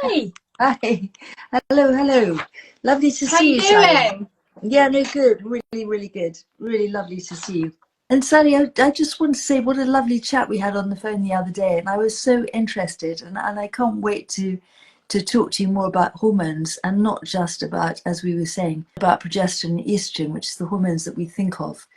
Hi. Hi. Hello. Lovely to How see you you, Sally. doing? Yeah, no, good. Really good. Really lovely to see you. And Sally, I just want to say what a lovely chat we had on the phone the other day. And I was so interested, and I can't wait to talk to you more about hormones, and not just about, as we were saying, about progesterone and estrogen, which is the hormones that we think of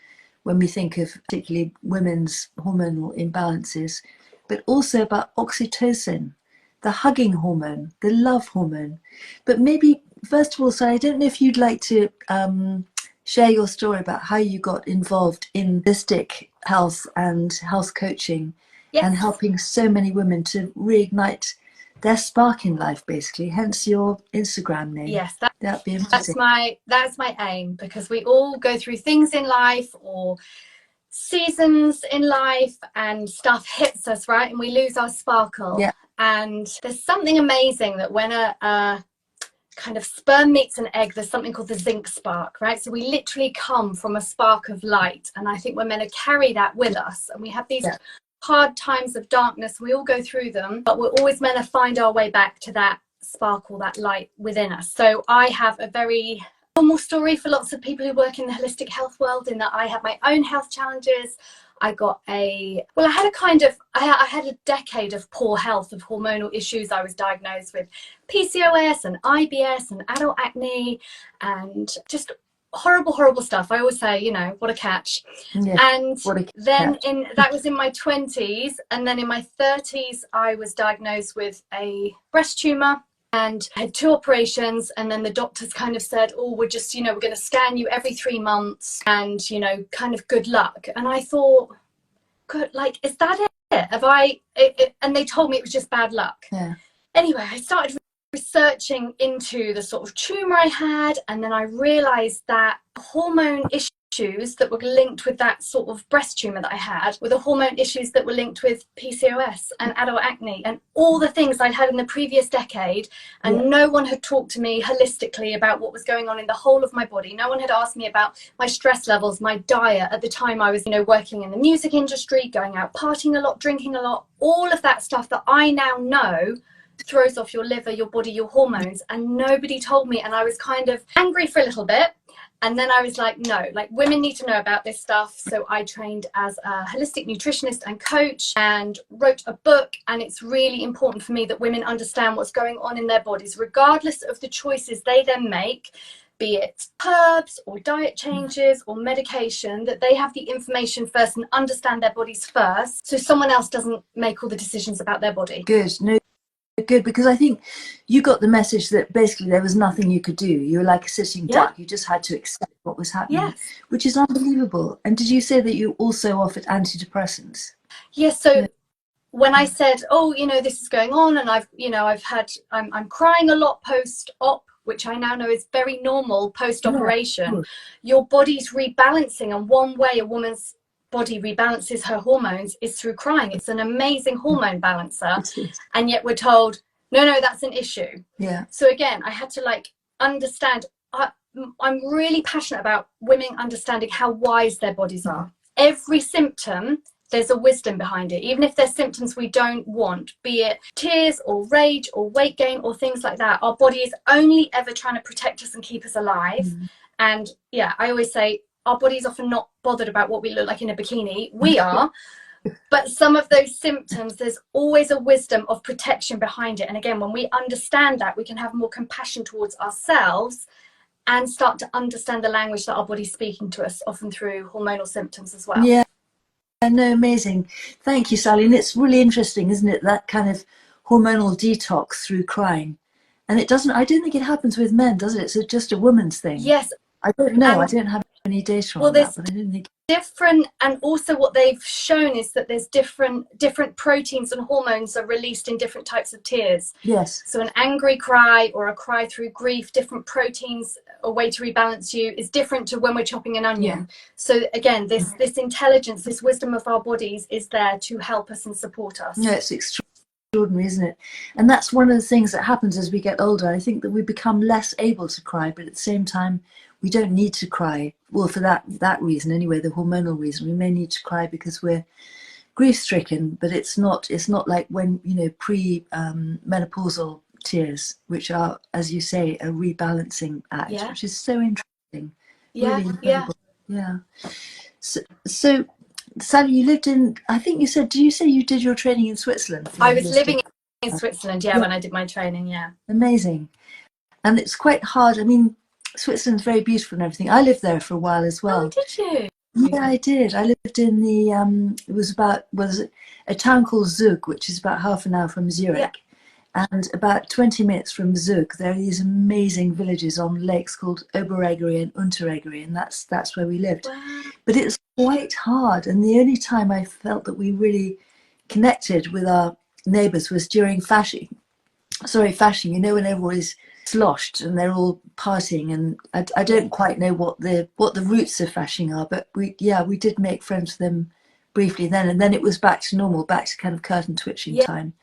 when we think of particularly women's hormonal imbalances, but also about oxytocin, the hugging hormone, the love hormone. But maybe, first of all, Sally, I don't know if you'd like to share your story about how you got involved in holistic health and health coaching and Yes. helping so many women to reignite their spark in life, basically, hence your Instagram name. Yes, That'd be that's amazing. my aim, because we all go through things in life or seasons in life and stuff hits us, right? And we lose our sparkle. Yeah. And there's something amazing that when a kind of sperm meets an egg, there's something called the zinc spark, right? So we literally come from a spark of light. And I think we're meant to carry that with us. And we have these hard times of darkness. We all go through them, but we're always meant to find our way back to that sparkle, that light within us. So I have a very normal story for lots of people who work in the holistic health world, in that I had my own health challenges. I had a decade of poor health, of hormonal issues. I was diagnosed with PCOS and IBS and adult acne and just horrible stuff. I always say, what a catch. Yeah, and what a then catch. that was in my 20s, and then in my 30s I was diagnosed with a breast tumor and I had 2 operations, and then the doctors kind of said, oh, we're just, we're going to scan you every 3 months and, kind of good luck. And I thought, good, like, is that it? And they told me it was just bad luck. Yeah. Anyway, I started researching into the sort of tumor I had, and then I realized that hormone issues that were linked with that sort of breast tumor that I had were the hormone issues that were linked with PCOS and adult acne and all the things I'd had in the previous decade. And no one had talked to me holistically about what was going on in the whole of my body. No one had asked me about my stress levels, my diet. At the time I was, working in the music industry, going out partying a lot, drinking a lot, all of that stuff that I now know throws off your liver, your body, your hormones, and nobody told me. And I was kind of angry for a little bit, and then I was like, no, like, women need to know about this stuff. So I trained as a holistic nutritionist and coach and wrote a book. And it's really important for me that women understand what's going on in their bodies, regardless of the choices they then make, be it herbs or diet changes or medication, that they have the information first and understand their bodies first, so someone else doesn't make all the decisions about their body. Good, because I think you got the message that basically there was nothing you could do. You were like a sitting duck. You just had to accept what was happening, which is unbelievable. And did you say that you also offered antidepressants? Yes. So when I said, oh, this is going on, and I'm crying a lot post-op, which I now know is very normal post-operation. Your body's rebalancing, and one way a woman's body rebalances her hormones is through crying. It's an amazing hormone balancer, and yet we're told no, that's an issue. So again, I had to understand. I'm really passionate about women understanding how wise their bodies are. Every symptom, there's a wisdom behind it, even if there's symptoms we don't want, be it tears or rage or weight gain or things like that. Our body is only ever trying to protect us and keep us alive. And I always say our body's often not bothered about what we look like in a bikini. We are. But some of those symptoms, there's always a wisdom of protection behind it. And again, when we understand that, we can have more compassion towards ourselves and start to understand the language that our body's speaking to us, often through hormonal symptoms as well. Yeah, no, amazing. Thank you, Sally. And it's really interesting, isn't it, that kind of hormonal detox through crying. And I don't think it happens with men, does it? It's just a woman's thing. Yes. I don't know. I don't have any data on that, but I didn't think. Different, and also what they've shown is that there's different proteins and hormones are released in different types of tears. Yes. So an angry cry or a cry through grief, different proteins, a way to rebalance you, is different to when we're chopping an onion. So again, this intelligence, this wisdom of our bodies is there to help us and support us. Yeah, it's extraordinary, isn't it? And that's one of the things that happens as we get older. I think that we become less able to cry, but at the same time we don't need to cry. Well, for that reason anyway, the hormonal reason. We may need to cry because we're grief-stricken, but it's not like when, you know, menopausal tears, which are, as you say, a rebalancing act, Yeah. which is so interesting. Yeah. Really incredible. Yeah. So Sally, you lived in, I think you said, did you say you did your training in Switzerland? I was living in Switzerland, yeah, when I did my training, yeah. Amazing. And it's quite hard. I mean, Switzerland's very beautiful and everything. I lived there for a while as well. Oh, did you? Yeah, I did. I lived in the, was a town called Zug, which is about half an hour from Zurich. Yeah. And about 20 minutes from Zug, there are these amazing villages on lakes called Obereggerie and Untereggerie, and that's where we lived. Wow. But it was quite hard, and the only time I felt that we really connected with our neighbours was during fasching. You know, when everyone is sloshed and they're all partying, and I don't quite know what the roots of fasching are, but we did make friends with them briefly then, and then it was back to normal, back to kind of curtain twitching time.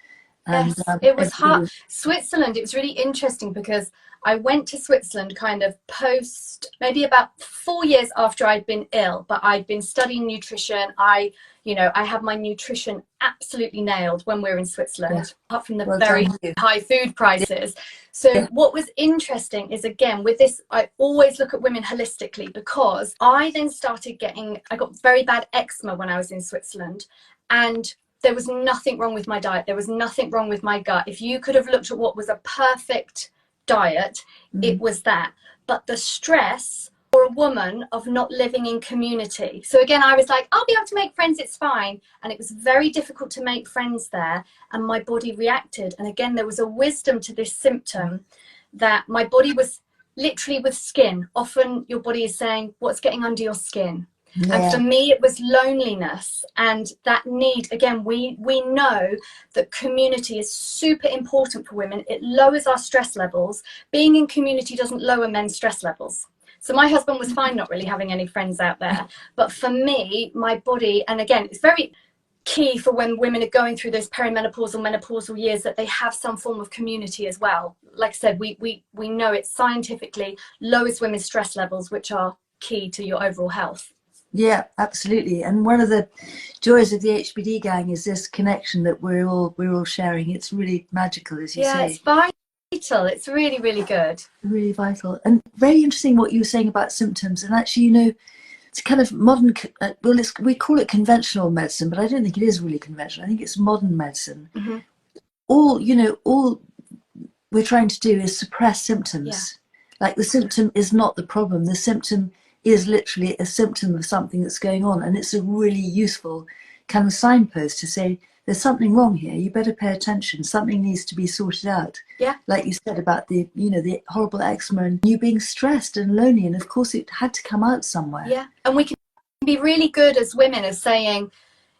And, yes, it was hard. Switzerland, it was really interesting because I went to Switzerland kind of post, maybe about 4 years after I'd been ill, but I'd been studying nutrition. I had my nutrition absolutely nailed when we were in Switzerland, apart from the very high food prices. So what was interesting is, again, with this, I always look at women holistically, because I then I got very bad eczema when I was in Switzerland, and there was nothing wrong with my diet. There was nothing wrong with my gut. If you could have looked at what was a perfect diet, it was that. But the stress for a woman of not living in community. So again, I was like, I'll be able to make friends, it's fine. And it was very difficult to make friends there. And my body reacted. And again, there was a wisdom to this symptom that my body was literally with skin. Often your body is saying, what's getting under your skin? Yeah. And for me, it was loneliness and that need. Again, we know that community is super important for women. It lowers our stress levels. Being in community doesn't lower men's stress levels. So my husband was fine not really having any friends out there. But for me, my body, and again, it's very key for when women are going through those perimenopausal, menopausal years, that they have some form of community as well. Like I said, we know it scientifically lowers women's stress levels, which are key to your overall health. Yeah, absolutely. And one of the joys of the HBD gang is this connection that we're all sharing. It's really magical, as you say. Yeah, it's vital. It's really, really good. Really vital. And very interesting what you were saying about symptoms. And actually, you know, it's kind of modern, we call it conventional medicine, but I don't think it is really conventional. I think it's modern medicine. Mm-hmm. All we're trying to do is suppress symptoms. Yeah. Like, the symptom is not the problem. The symptom is literally a symptom of something that's going on, and it's a really useful kind of signpost to say there's something wrong here, you better pay attention, something needs to be sorted out. Yeah, like you said about the horrible eczema and you being stressed and lonely, and of course it had to come out somewhere. Yeah, and we can be really good as women as saying,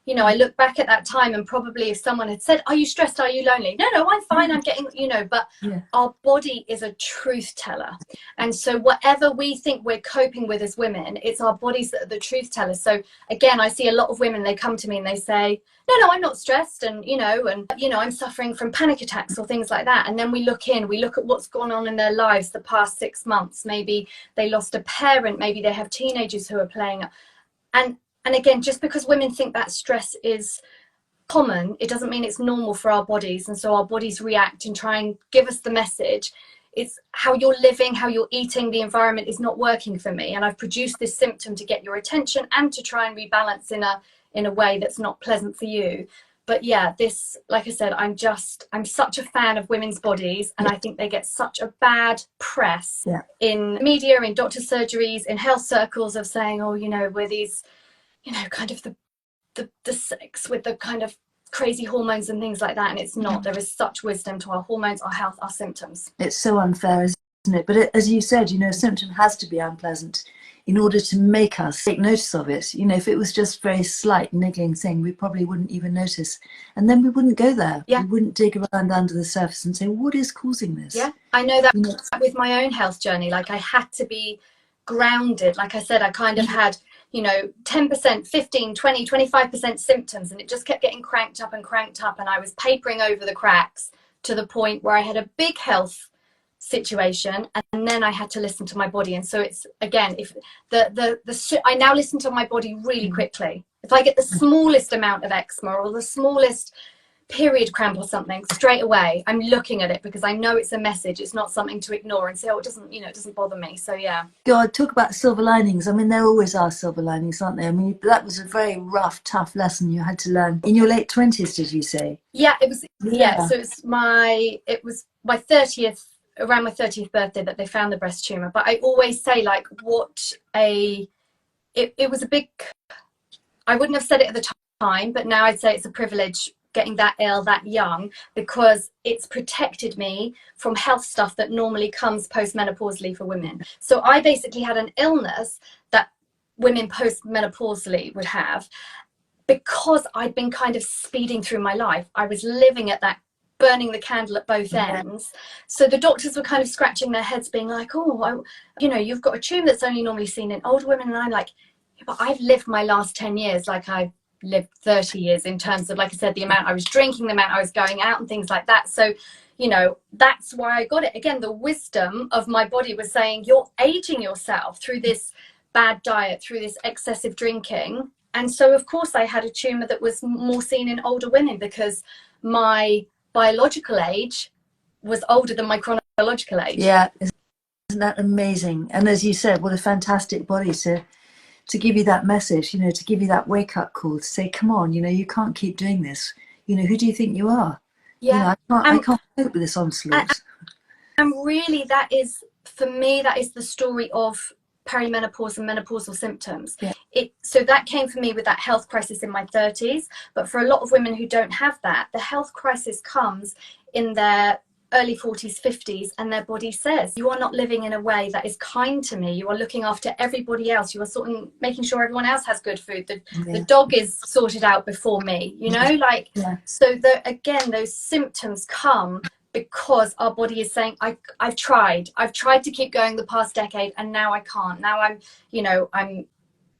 you know, I look back at that time and probably if someone had said, are you stressed? Are you lonely? No, I'm fine. I'm getting, but our body is a truth teller. And so whatever we think we're coping with as women, it's our bodies that are the truth tellers. So again, I see a lot of women, they come to me and they say, no, I'm not stressed. And, I'm suffering from panic attacks or things like that. And then we look at what's gone on in their lives the past 6 months. Maybe they lost a parent. Maybe they have teenagers who are playing. And again, just because women think that stress is common, it doesn't mean it's normal for our bodies. And so our bodies react and try and give us the message. It's how you're living, how you're eating, the environment is not working for me. And I've produced this symptom to get your attention and to try and rebalance in a way that's not pleasant for you. But yeah, this, like I said, I'm such a fan of women's bodies, and I think they get such a bad press in media, in doctor surgeries, in health circles, of saying, oh, we're these, kind of the sex with the kind of crazy hormones and things like that. And it's not. There is such wisdom to our hormones, our health, our symptoms. It's so unfair, isn't it? But as you said, a symptom has to be unpleasant in order to make us take notice of it. If it was just very slight, niggling thing, we probably wouldn't even notice. And then we wouldn't go there. Yeah. We wouldn't dig around under the surface and say, what is causing this? Yeah, I know that with my own health journey. Like, I had to be grounded. Like I said, I kind of had 10%, 15, 20, 25% symptoms, and it just kept getting cranked up, and I was papering over the cracks to the point where I had a big health situation, and then I had to listen to my body. And so it's, again, if I now listen to my body really quickly. If I get the smallest amount of eczema or the smallest period cramp or something, straight away I'm looking at it, because I know it's a message. It's not something to ignore and say, oh, it doesn't, you know, it doesn't bother me. So yeah. God, talk about silver linings. I mean, there always are silver linings, aren't there? I mean, that was a very rough, tough lesson you had to learn in your late 20s, did you say? Yeah, it was. Yeah, so it was my 30th, around my 30th birthday, that they found the breast tumor. But I always say, like, it was a big, I wouldn't have said it at the time, but now I'd say it's a privilege getting that ill that young, because it's protected me from health stuff that normally comes postmenopausally for women. So I basically had an illness that women postmenopausally would have, because I'd been kind of speeding through my life. I was living at that, burning the candle at both ends. So the doctors were kind of scratching their heads, being like, oh, you know, you've got a tumor that's only normally seen in older women. And I'm like, yeah, but I've lived my last 10 years like I've lived 30 years, in terms of, like I said, the amount I was drinking, the amount I was going out and things like that. So, you know, that's why I got it. Again, the wisdom of my body was saying, you're aging yourself through this bad diet, through this excessive drinking. And so, of course, I had a tumor that was more seen in older women, because my biological age was older than my chronological age. Yeah, isn't that amazing? And as you said, what a fantastic body to give you that message, you know, to give you that wake-up call, to say, come on, you know, you can't keep doing this. You know, who do you think you are? Yeah. You know, I can't cope with this onslaught. And really, that is, for me, that is the story of perimenopause and menopausal symptoms. Yeah. So that came for me with that health crisis in my 30s. But for a lot of women who don't have that, the health crisis comes in their early 40s, 50s, and their body says, you are not living in a way that is kind to me. You are looking after everybody else. You are sort of making sure everyone else has good food. The dog is sorted out before me, you know, like, so again, those symptoms come because our body is saying, I've tried to keep going the past decade, and now I can't. Now I'm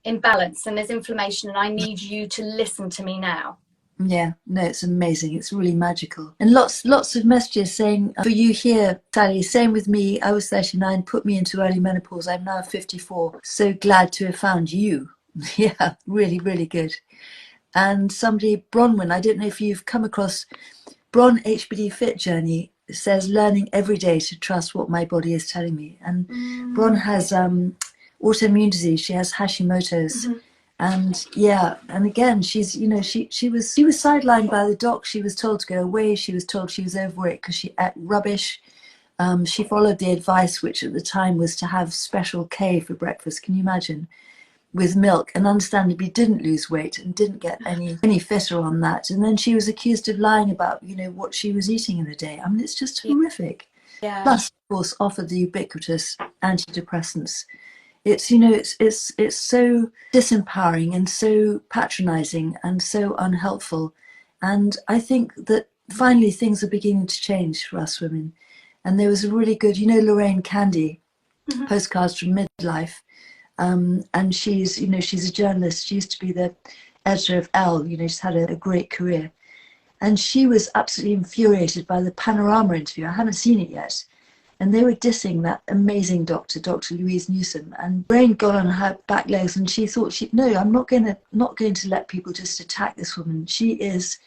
imbalanced and there's inflammation, and I need you to listen to me now. Yeah, no, it's amazing. It's really magical. And lots of messages saying, for you here, Sally, same with me. I was 39, put me into early menopause. I'm now 54. So glad to have found you. Yeah, really, really good. And somebody, Bronwyn, I don't know if you've come across Bron HBD Fit Journey, says, learning every day to trust what my body is telling me. And Bron has autoimmune disease. She has Hashimoto's. Mm-hmm. And yeah, and again, she's, you know, she was sidelined by the doc. She was told to go away. She was told she was overweight because she ate rubbish. She followed the advice, which at the time was to have special K for breakfast. Can you imagine? With milk, and understandably didn't lose weight and didn't get any fitter on that. And then she was accused of lying about, you know, what she was eating in a day. I mean, it's just horrific. Yeah. Plus, of course, offer the ubiquitous antidepressants. It's, you know, it's so disempowering and so patronizing and so unhelpful. And I think that finally things are beginning to change for us women. And there was a really good, you know, Lorraine Candy, Postcards from Midlife. And she's, you know, she's a journalist. She used to be the editor of Elle, you know, she's had a great career. And she was absolutely infuriated by the Panorama interview. I haven't seen it yet. And they were dissing that amazing doctor, Dr. Louise Newsom. And Lorraine got on her back legs, and she thought, no, I'm not going to let people just attack this woman. She is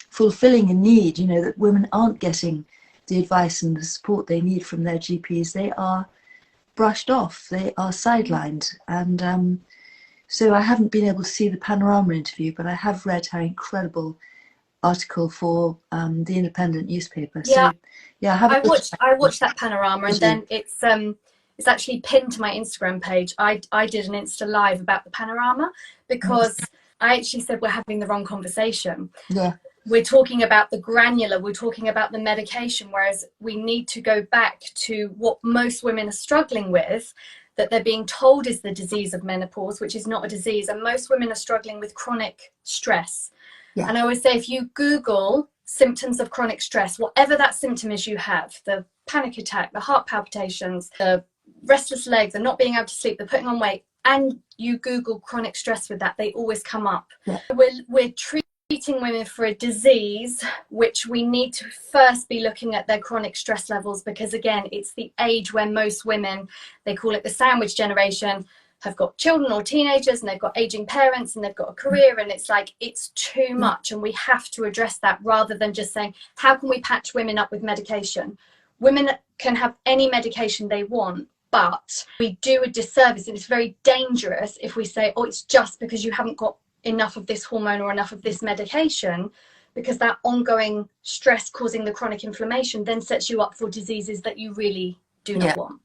fulfilling a need, you know, that women aren't getting the advice and the support they need from their GPs. They are brushed off, they are sidelined. And so I haven't been able to see the Panorama interview, but I have read her incredible article for the Independent newspaper. Yeah, so yeah, I watched that Panorama, and then it's actually pinned to my Instagram page. I did an Insta live about the Panorama, because I actually said we're having the wrong conversation. Yeah. We're talking about the granular, we're talking about the medication, whereas we need to go back to what most women are struggling with, that they're being told is the disease of menopause, which is not a disease. And most women are struggling with chronic stress. Yeah. And I always say, if you Google symptoms of chronic stress, whatever that symptom is you have, the panic attack, the heart palpitations, the restless legs, the not being able to sleep, the putting on weight, and you Google chronic stress with that, they always come up. Yeah. We're treating women for a disease, which we need to first be looking at their chronic stress levels, because again, it's the age where most women, they call it the sandwich generation, have got children or teenagers, and they've got aging parents, and they've got a career, and it's like, it's too much, and we have to address that, rather than just saying, how can we patch women up with medication? Women can have any medication they want, but we do a disservice, and it's very dangerous if we say, oh, it's just because you haven't got enough of this hormone or enough of this medication, because that ongoing stress causing the chronic inflammation then sets you up for diseases that you really do not want.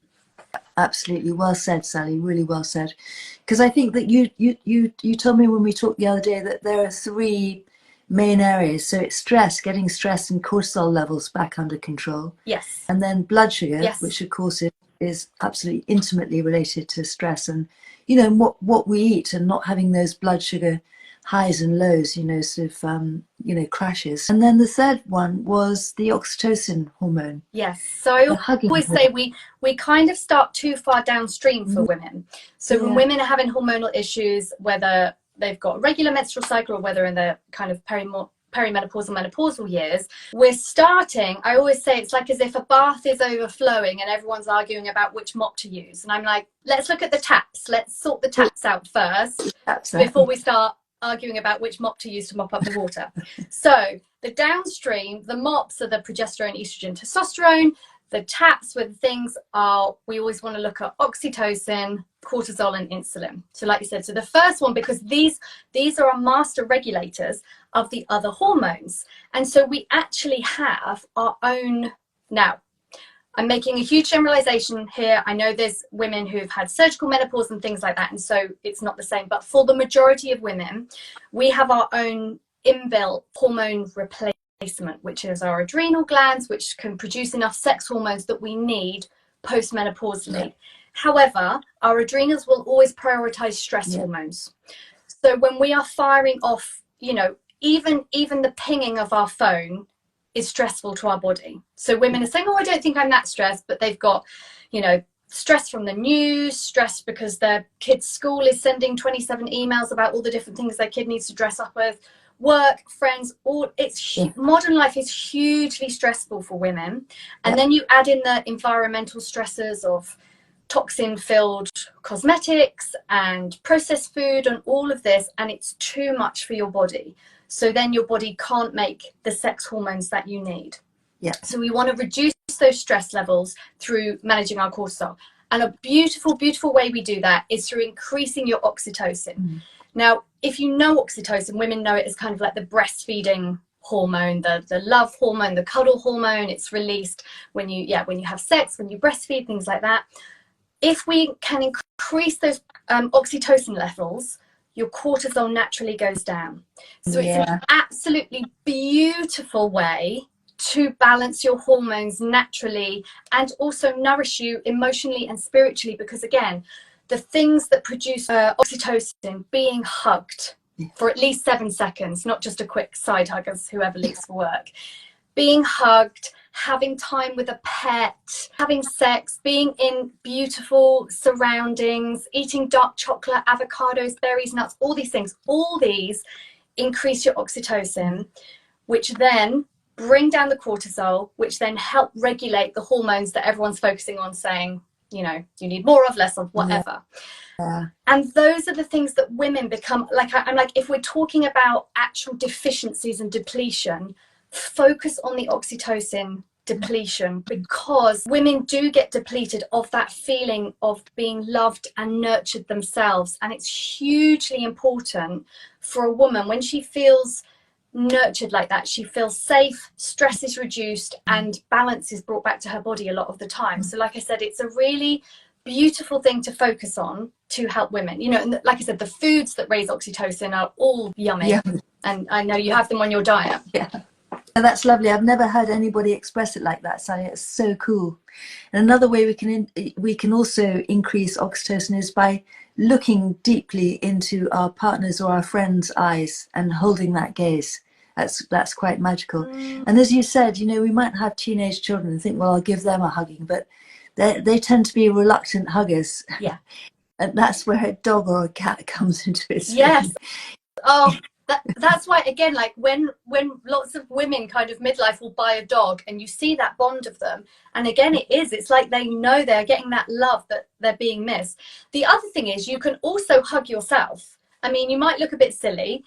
Absolutely, well said, Sally. Really well said. Because I think that you told me when we talked the other day that there are 3 main areas. So it's stress, getting stress and cortisol levels back under control. Yes. And then blood sugar, yes. which of course is absolutely intimately related to stress, and you know what we eat, and not having those blood sugar highs and lows, you know, sort of you know, crashes. And then the third one was the oxytocin hormone. Yes. So I always say we kind of start too far downstream for women. So when women are having hormonal issues, whether they've got a regular menstrual cycle or whether in the kind of perimenopausal, menopausal years, we're starting, I always say it's like as if a bath is overflowing and everyone's arguing about which mop to use. And I'm like, let's look at the taps. Let's sort the taps out first before we start arguing about which mop to use to mop up the water. So the downstream, the mops are the progesterone, estrogen, testosterone. The taps with things are, we always want to look at oxytocin, cortisol, and insulin. So like you said, so the first one, because these are our master regulators of the other hormones. And so we actually have our own. Now, I'm making a huge generalization here. I know there's women who've had surgical menopause and things like that, and so it's not the same. But for the majority of women, we have our own inbuilt hormone replacement, which is our adrenal glands, which can produce enough sex hormones that we need postmenopausally. However, our adrenals will always prioritize stress hormones. So when we are firing off, you know, even the pinging of our phone is stressful to our body. So women are saying, oh, I don't think I'm that stressed, but they've got, you know, stress from the news, stress because their kid's school is sending 27 emails about all the different things their kid needs to dress up with, work, friends, all. Modern life is hugely stressful for women. And then you add in the environmental stresses of toxin-filled cosmetics and processed food and all of this, and it's too much for your body. So then your body can't make the sex hormones that you need. So we want to reduce those stress levels through managing our cortisol. And a beautiful, beautiful way we do that is through increasing your oxytocin. Now, if you know oxytocin, women know it as kind of like the breastfeeding hormone, the love hormone, the cuddle hormone. It's released when you have sex, when you breastfeed, things like that. If we can increase those oxytocin levels, your cortisol naturally goes down. So it's an absolutely beautiful way to balance your hormones naturally and also nourish you emotionally and spiritually, because again, the things that produce oxytocin, being hugged for at least 7 seconds, not just a quick side hug as whoever leaves for work, being hugged, having time with a pet, having sex, being in beautiful surroundings, eating dark chocolate, avocados, berries, nuts, all these things, all these increase your oxytocin, which then bring down the cortisol, which then help regulate the hormones that everyone's focusing on, saying, you know, you need more of, less of, whatever. And those are the things that women become, like, I'm like, if we're talking about actual deficiencies and depletion, focus on the oxytocin depletion, because women do get depleted of that feeling of being loved and nurtured themselves. And it's hugely important for a woman when she feels nurtured like that, she feels safe, stress is reduced, and balance is brought back to her body a lot of the time. So like I said, it's a really beautiful thing to focus on to help women, you know. And like I said, the foods that raise oxytocin are all yummy, and I know you have them on your diet. And that's lovely. I've never heard anybody express it like that, Sally. It's so cool. And another way we can also increase oxytocin is by looking deeply into our partners or our friends' eyes and holding that gaze. That's quite magical. And as you said, you know, we might have teenage children and think, well, I'll give them a hugging, but they tend to be reluctant huggers. And that's where a dog or a cat comes into its Oh, That's why, again, like when lots of women kind of midlife will buy a dog and you see that bond of them, and again it's like they know they're getting that love that they're being missed. The other thing is you can also hug yourself. I mean, you might look a bit silly.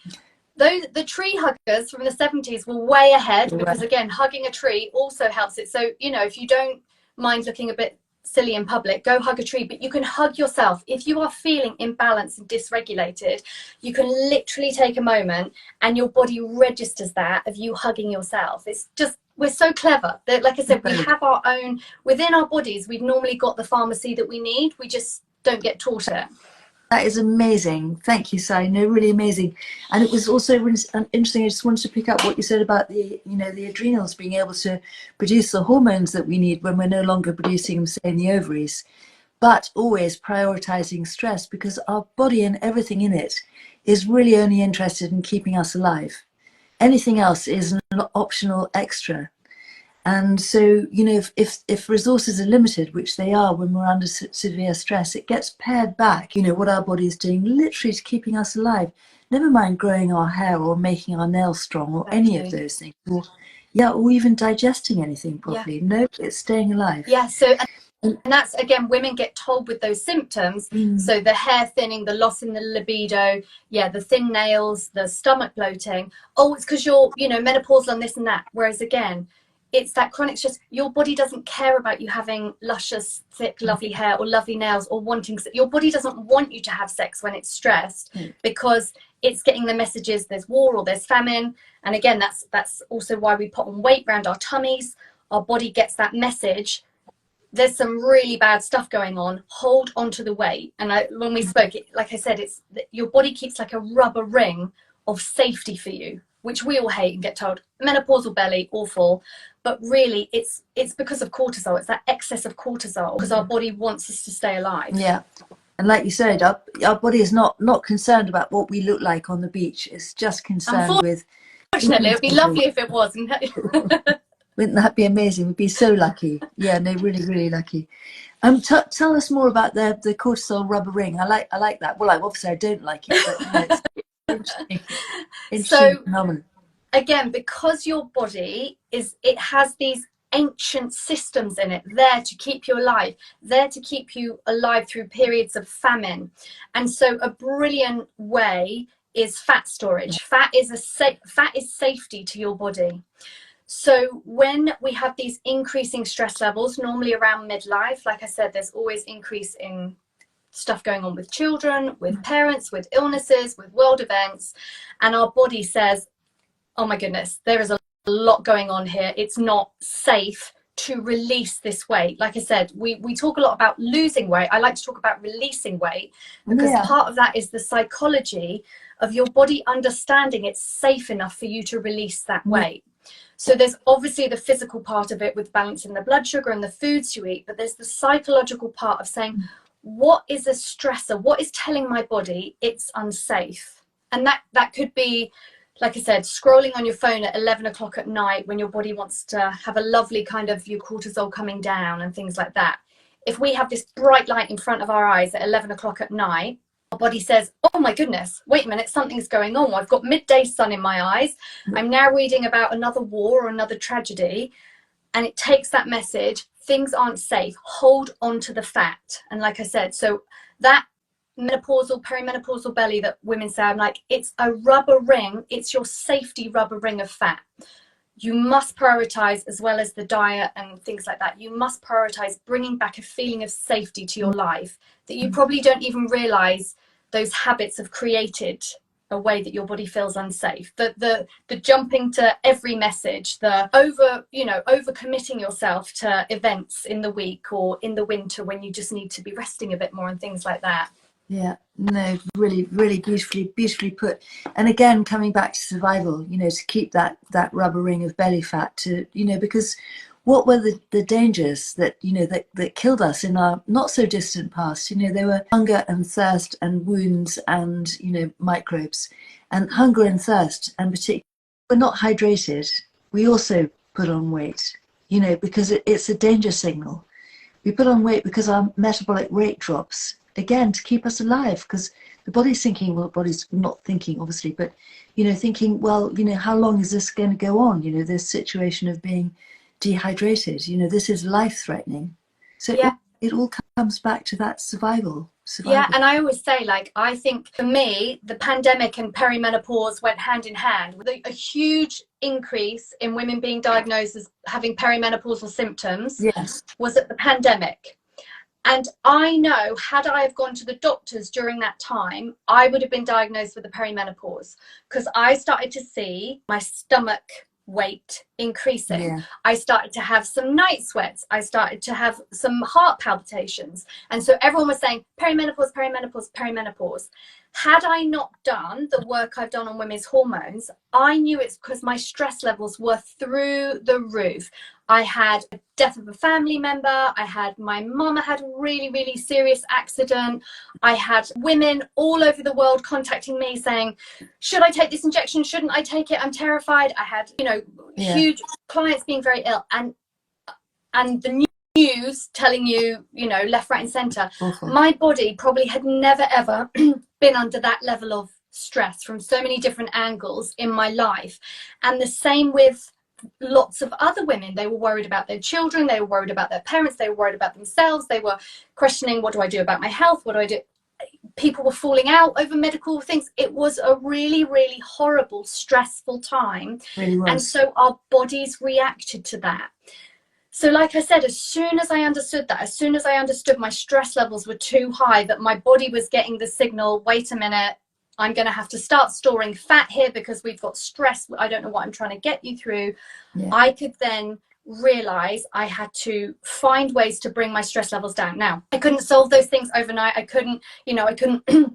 The tree huggers from the 70s were way ahead, because again, hugging a tree also helps it. So, you know, if you don't mind looking a bit silly in public, go hug a tree. But you can hug yourself if you are feeling imbalanced and dysregulated. You can literally take a moment and your body registers that of you hugging yourself. It's just, we're so clever that, like I said, we have our own within our bodies. We've normally got the pharmacy that we need, we just don't get taught it. That is amazing. Thank you, Sally. No, really amazing. And it was also interesting. I just wanted to pick up what you said about the, you know, the adrenals being able to produce the hormones that we need when we're no longer producing them, say, in the ovaries, but always prioritizing stress, because our body and everything in it is really only interested in keeping us alive. Anything else is an optional extra. And so, you know, if resources are limited, which they are when we're under severe stress, it gets pared back, you know, what our body is doing literally to keeping us alive. Never mind growing our hair or making our nails strong or any of those things. Or even digesting anything properly. Yeah. No, it's staying alive. Yeah, so, and that's, again, women get told with those symptoms. So the hair thinning, the loss in the libido, the thin nails, the stomach bloating. Oh, it's because you're, you know, menopausal and this and that. Whereas, again, it's that chronic stress. Your body doesn't care about you having luscious, thick, lovely hair or lovely nails or wanting. Your body doesn't want you to have sex when it's stressed, because it's getting the messages there's war or there's famine. And again, that's also why we put on weight around our tummies. Our body gets that message. There's some really bad stuff going on. Hold on to the weight. And when we spoke, like I said, it's your body keeps like a rubber ring of safety for you, which we all hate and get told, menopausal belly, awful. But really, it's because of cortisol. It's that excess of cortisol, because our body wants us to stay alive. Yeah. And like you said, our body is not concerned about what we look like on the beach. It's just concerned with... Unfortunately, it would be lovely if it wasn't. Wouldn't that be amazing? We'd be so lucky. Yeah, no, really, really lucky. Tell us more about the cortisol rubber ring. I like that. Well, obviously I don't like it, but you know, it's interesting phenomenon. Again, because your body it has these ancient systems in it there to keep you alive, there to keep you alive through periods of famine. And so a brilliant way is fat storage. Fat is safety to your body. So when we have these increasing stress levels, normally around midlife, like I said, there's always increase in stuff going on with children, with parents, with illnesses, with world events. And our body says, oh my goodness, there is a lot going on here. It's not safe to release this weight. Like I said, we talk a lot about losing weight. I like to talk about releasing weight, because part of that is the psychology of your body understanding it's safe enough for you to release that weight. So there's obviously the physical part of it with balancing the blood sugar and the foods you eat, but there's the psychological part of saying, what is a stressor? What is telling my body it's unsafe? And that could be, like I said, scrolling on your phone at 11 o'clock at night when your body wants to have a lovely kind of your cortisol coming down and things like that. If we have this bright light in front of our eyes at 11 o'clock at night, our body says, oh my goodness, wait a minute, something's going on. I've got midday sun in my eyes. I'm now reading about another war or another tragedy. And it takes that message, things aren't safe, hold on to the fat. And like I said, so that menopausal, perimenopausal belly that women say, I'm like, it's a rubber ring. It's your safety rubber ring of fat. You must prioritize, as well as the diet and things like that. You must prioritize bringing back a feeling of safety to your life that you probably don't even realize those habits have created a way that your body feels unsafe. The jumping to every message, the over committing yourself to events in the week or in the winter when you just need to be resting a bit more and things like that. Yeah, no, really, really beautifully put. And again, coming back to survival, you know, to keep that rubber ring of belly fat, to, you know, because what were the dangers that, you know, that killed us in our not so distant past? You know, there were hunger and thirst and wounds and, you know, microbes. And hunger and thirst, and particularly, we're not hydrated. We also put on weight, you know, because it's a danger signal. We put on weight because our metabolic rate drops. again, to keep us alive, because the body's thinking, well, the body's not thinking, obviously, but, thinking, well, how long is this going to go on? This situation of being dehydrated, this is life-threatening. So Yeah. it all comes back to that survival. Yeah, and I always say, like, I think for me, the pandemic and perimenopause went hand in hand with a huge increase in women being diagnosed as having perimenopausal symptoms. Yes. Was at the pandemic. And I know, had I have gone to the doctors during that time, I would have been diagnosed with the perimenopause, because I started to see my stomach weight increasing. Yeah. I started to have some night sweats. I started to have some heart palpitations. And so everyone was saying perimenopause, perimenopause, perimenopause. Had I not done the work I've done on women's hormones, I knew it's because my stress levels were through the roof. I had a death of a family member. I had my mum had a really, really serious accident. I had women all over the world contacting me saying, should I take this injection? Shouldn't I take it? I'm terrified. I had, huge clients being very ill, and the news telling you, left, right and center. Awful. My body probably had never, ever been under that level of stress from so many different angles in my life. And the same with lots of other women. They were worried about their children. They were worried about their parents. They were worried about themselves. They were questioning, what do I do about my health? What do I do? People were falling out over medical things. It was a really, really horrible, stressful time. Really was. And so our bodies reacted to that. So like I said, as soon as I understood that, as soon as I understood my stress levels were too high, that my body was getting the signal, wait a minute, I'm going to have to start storing fat here because we've got stress. I don't know what I'm trying to get you through. Yeah. I could then realize I had to find ways to bring my stress levels down. Now, I couldn't solve those things overnight. I couldn't,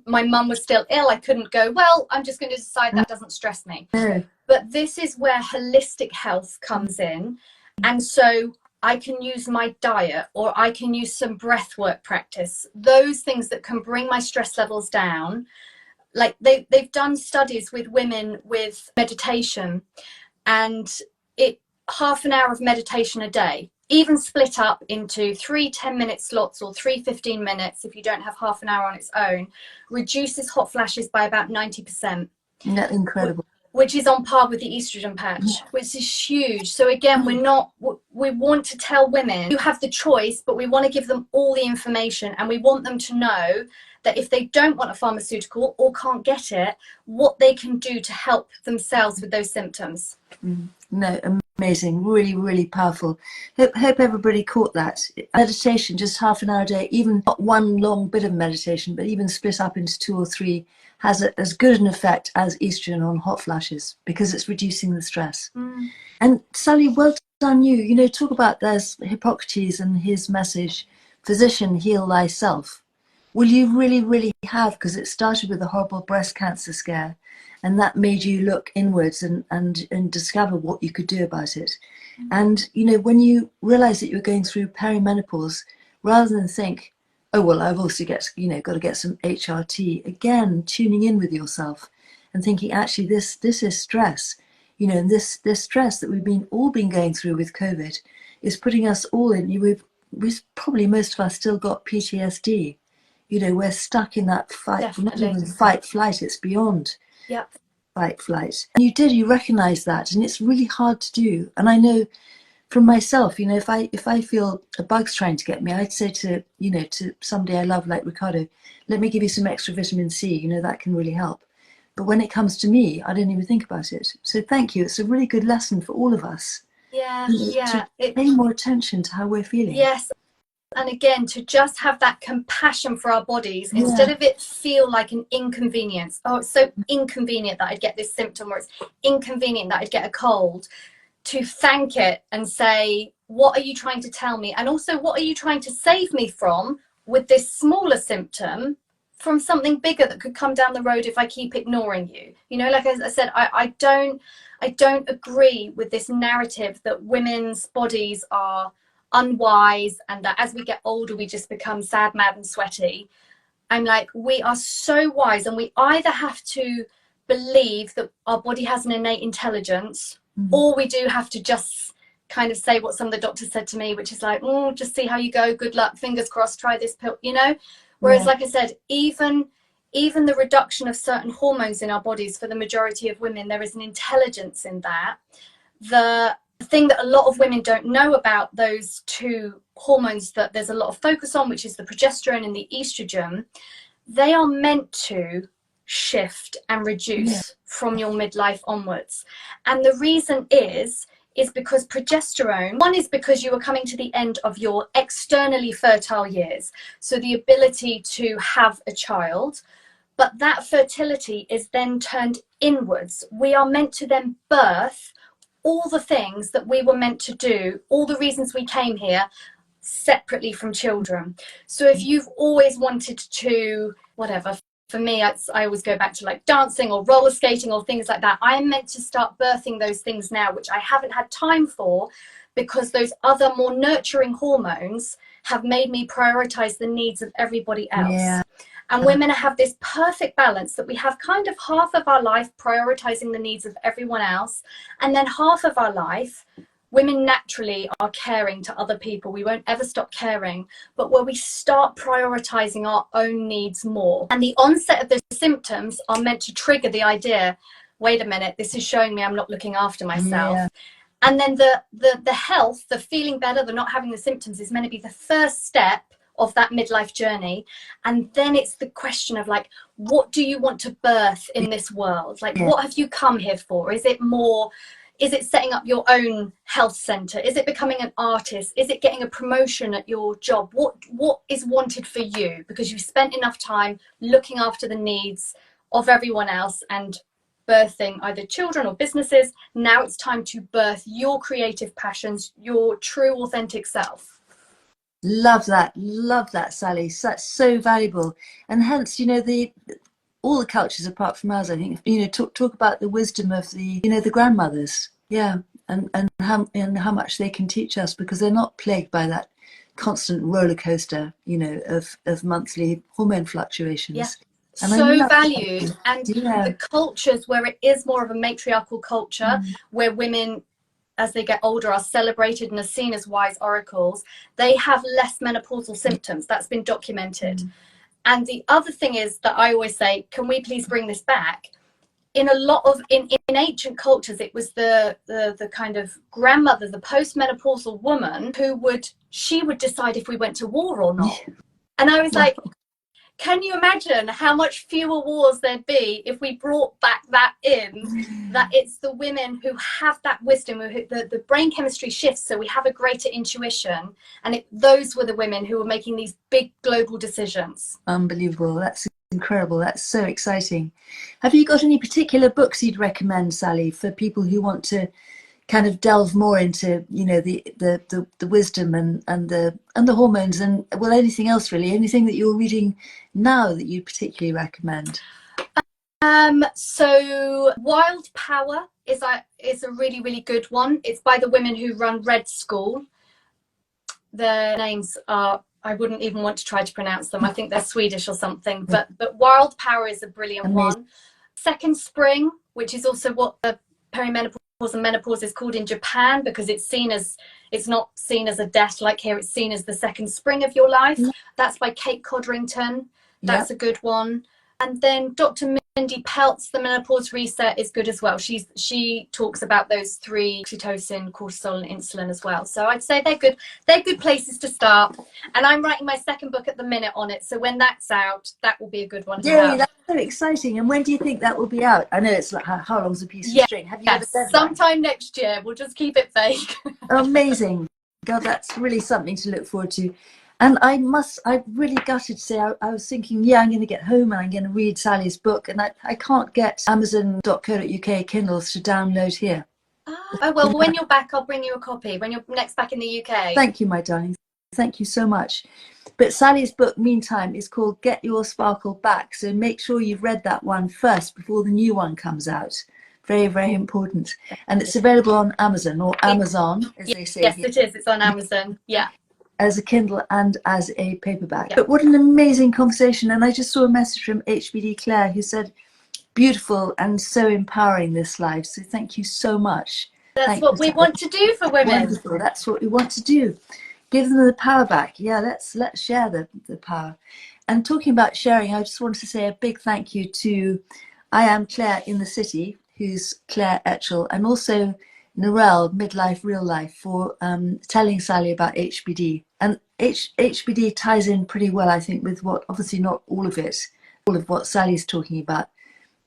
my mum was still ill. I couldn't go, well, I'm just going to decide that doesn't stress me. No. But this is where holistic health comes in. And so I can use my diet, or I can use some breath work practice, those things that can bring my stress levels down. Like they've done studies with women with meditation, and half an hour of meditation a day, even split up into 3 10-minute slots or 3 15 minutes if you don't have half an hour on its own, reduces hot flashes by about 90%. That's incredible. Which is on par with the estrogen patch, which is huge. So again, we want to tell women you have the choice, but we want to give them all the information, and we want them to know that if they don't want a pharmaceutical or can't get it, what they can do to help themselves with those symptoms. No, amazing, really, really powerful. Hope everybody caught that. Meditation, just half an hour a day, even not one long bit of meditation, but even split up into 2 or 3, has as good an effect as estrogen on hot flashes, because it's reducing the stress. And Sally, well done you. Talk about, there's Hippocrates and his message, physician, heal thyself. Well, you really, really have, because it started with a horrible breast cancer scare, and that made you look inwards and discover what you could do about it. And, when you realize that you're going through perimenopause, rather than think, oh, well, I've also got to get some HRT, again, tuning in with yourself and thinking, actually, this is stress, and this stress that we've all been going through with COVID is putting us all in, we've probably, most of us still got PTSD. We're stuck in that fight. Definitely. Not even fight, flight, it's beyond fight, flight. And you recognize that, and it's really hard to do. And I know from myself, if I feel a bug's trying to get me, I'd say to somebody I love, like Ricardo, let me give you some extra vitamin C, that can really help. But when it comes to me, I don't even think about it. So thank you. It's a really good lesson for all of us. To pay more attention to how we're feeling. Yes. And again, to just have that compassion for our bodies, instead of it feel like an inconvenience. Oh, it's so inconvenient that I'd get this symptom, or it's inconvenient that I'd get a cold. To thank it and say, what are you trying to tell me? And also, what are you trying to save me from with this smaller symptom, from something bigger that could come down the road if I keep ignoring you? Like I said, I don't agree with this narrative that women's bodies are unwise and that as we get older we just become sad, mad and sweaty. I'm like, we are so wise, and we either have to believe that our body has an innate intelligence, or we do have to just kind of say what some of the doctors said to me, which is like, just see how you go, good luck, fingers crossed, try this pill. Whereas, like I said, even the reduction of certain hormones in our bodies, for the majority of women, there is an intelligence in that. The thing that a lot of women don't know about those two hormones that there's a lot of focus on, which is the progesterone and the estrogen, they are meant to shift and reduce from your midlife onwards. And the reason is because progesterone, one is because you are coming to the end of your externally fertile years, so the ability to have a child, but that fertility is then turned inwards. We are meant to then birth all the things that we were meant to do, all the reasons we came here, separately from children. So if you've always wanted to, whatever, for me, I always go back to like dancing or roller skating or things like that. I am meant to start birthing those things now, which I haven't had time for, because those other more nurturing hormones have made me prioritize the needs of everybody else. Yeah. And women have this perfect balance that we have kind of half of our life prioritizing the needs of everyone else, and then half of our life, women naturally are caring to other people. We won't ever stop caring, but where we start prioritizing our own needs more. And the onset of the symptoms are meant to trigger the idea, wait a minute, this is showing me I'm not looking after myself. Yeah. And then the health, the feeling better, the not having the symptoms is meant to be the first step of that midlife journey. And then it's the question of like, what do you want to birth in this world? Like, what have you come here for? Is it setting up your own health center? Is it becoming an artist? Is it getting a promotion at your job? What is wanted for you? Because you've spent enough time looking after the needs of everyone else and birthing either children or businesses. Now it's time to birth your creative passions, your true authentic self. Love that, Sally. That's so valuable. And hence, all the cultures apart from ours, I think, talk about the wisdom of the grandmothers. Yeah. And how much they can teach us, because they're not plagued by that constant roller coaster, of monthly hormone fluctuations. Yeah. And so valued. And the cultures where it is more of a matriarchal culture, where women, as they get older, are celebrated and are seen as wise oracles, they have less menopausal symptoms. That's been documented. And the other thing is that I always say, can we please bring this back? In a lot of, in ancient cultures, it was the kind of grandmother, the postmenopausal woman she would decide if we went to war or not. And I was like, can you imagine how much fewer wars there'd be if we brought back that it's the women who have that wisdom, the brain chemistry shifts, so we have a greater intuition, and those were the women who were making these big global decisions. Unbelievable. That's incredible. That's so exciting. Have you got any particular books you'd recommend, Sally, for people who want to kind of delve more into the wisdom and the hormones, and anything else really, anything that you're reading now that you particularly recommend? So Wild Power is a really, really good one. It's by the women who run Red School. Their names are, I wouldn't even want to try to pronounce them. I think they're Swedish or something, but Wild Power is a brilliant one. Second Spring, which is also what the perimenopause and menopause is called in Japan, because it's not seen as a death like here, it's seen as the second spring of your life. That's by Kate Codrington. That's a good one. And then Dr. Mindy Pelt's The Menopause Reset is good as well. She talks about those three: oxytocin, cortisol, and insulin as well. So I'd say they're good places to start. And I'm writing my second book at the minute on it, so when that's out, that will be a good one to have. That's so exciting. And when do you think that will be out? I know it's like, how long's a piece of string? Have you got a deadline? Sometime next year. We'll just keep it vague. Amazing. God, that's really something to look forward to. And I'm really gutted to say, I was thinking, I'm going to get home and I'm going to read Sally's book, and I can't get Amazon.co.uk Kindles to download here. Oh, well, when you're back, I'll bring you a copy. When you're next back in the UK. Thank you, my darling. Thank you so much. But Sally's book, meantime, is called Get Your Sparkle Back. So make sure you've read that one first before the new one comes out. Very, very important. And it's available on Amazon, or Amazon, as they say. Yes, it is. It's on Amazon. Yeah. As a Kindle and as a paperback. But what an amazing conversation. And I just saw a message from HBD Claire who said, beautiful and so empowering this life. So thank you so much. That's what we want to do for women. Wonderful. That's what we want to do. Give them the power back. Yeah, let's share the power. And talking about sharing, I just wanted to say a big thank you to I Am Claire in the City, who's Claire Etchell, and also Narelle, Midlife Real Life, for telling Sally about HBD. And HBD ties in pretty well, I think, with what, obviously not all of it, all of what Sally's talking about,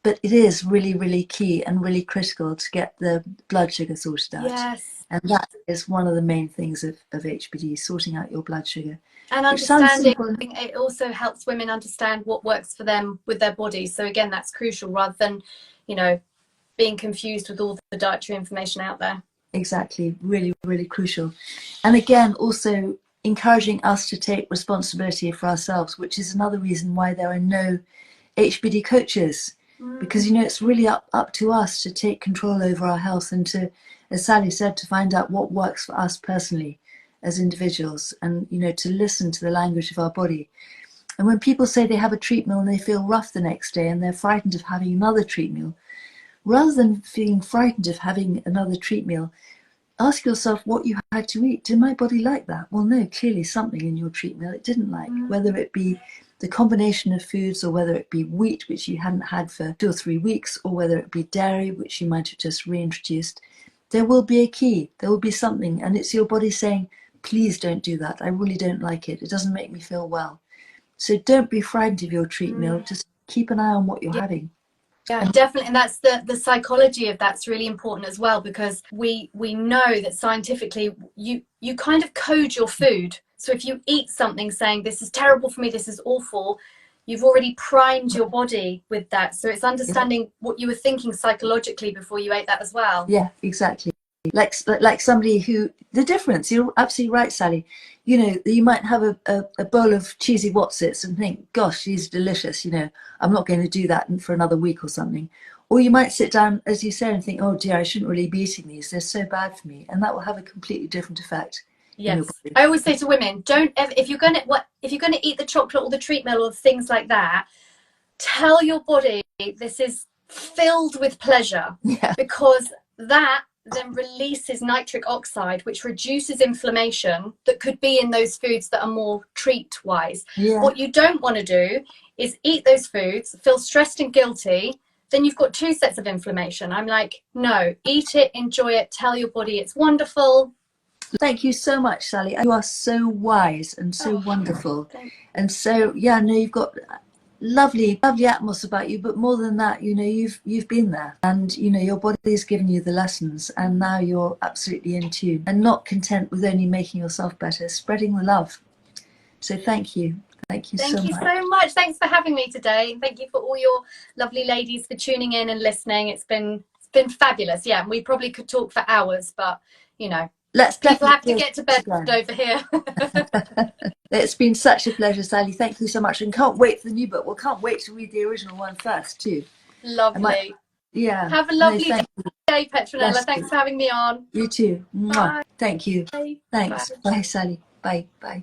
but it is really, really key and really critical to get the blood sugar sorted out. Yes. And that is one of the main things of HBD, sorting out your blood sugar. And understanding, it also helps women understand what works for them with their bodies. So again, that's crucial, rather than, you know, being confused with all the dietary information out there. Exactly, really, really crucial. And again, also encouraging us to take responsibility for ourselves, which is another reason why there are no HBD coaches, because, you know, it's really up to us to take control over our health and to, as Sally said, to find out what works for us personally as individuals, and, you know, to listen to the language of our body. And when people say they have a treat meal and they feel rough the next day and they're frightened of having another treat meal, rather than feeling frightened of having another treat meal, ask yourself what you had to eat. Did my body like that? Well, no, clearly something in your treat meal it didn't like, whether it be the combination of foods, or whether it be wheat, which you hadn't had for 2 or 3 weeks, or whether it be dairy, which you might have just reintroduced. There will be a key, there will be something, and it's your body saying, please don't do that. I really don't like it. It doesn't make me feel well. So don't be frightened of your treat meal. Just keep an eye on what you're having. Yeah, definitely. And that's the psychology of that's really important as well, because we know that scientifically you kind of code your food. So if you eat something saying this is terrible for me, this is awful, you've already primed your body with that. So it's understanding what you were thinking psychologically before you ate that as well. Yeah, exactly. Like somebody who, the difference, you're absolutely right, Sally. You know, you might have a bowl of cheesy Wotsits and think, gosh, these are delicious, you know, I'm not going to do that for another week or something. Or you might sit down, as you said, and think, oh dear, I shouldn't really be eating these, they're so bad for me. And that will have a completely different effect. Yes. I always say to women, don't ever, if you're gonna eat the chocolate or the treat meal or things like that, tell your body this is filled with pleasure. Yeah. Because that then releases nitric oxide, which reduces inflammation that could be in those foods that are more treat wise. Yeah. What you don't want to do is eat those foods, feel stressed and guilty, then you've got 2 sets of inflammation. I'm like, no, eat it, enjoy it, tell your body it's wonderful. Thank you so much, Sally. You are so wise and so wonderful. And so, yeah, no, you've got lovely atmosphere about you, but more than that, you know, you've been there, and, you know, your body's given you the lessons, and now you're absolutely in tune and not content with only making yourself better, spreading the love. So thank you so much. Thank you so much. Thanks for having me today. Thank you for all your lovely ladies for tuning in and listening. It's been fabulous. Yeah, we probably could talk for hours, but, you know, people have to get to bed over here. It's been such a pleasure, Sally. Thank you so much, and can't wait for the new book. Well, can't wait to read the original one first too. Lovely. Yeah. Have a lovely day, Petronella. Thanks for having me on. You too. Mwah. Thank you. Bye. Thanks. Bye, Sally. Bye. Bye.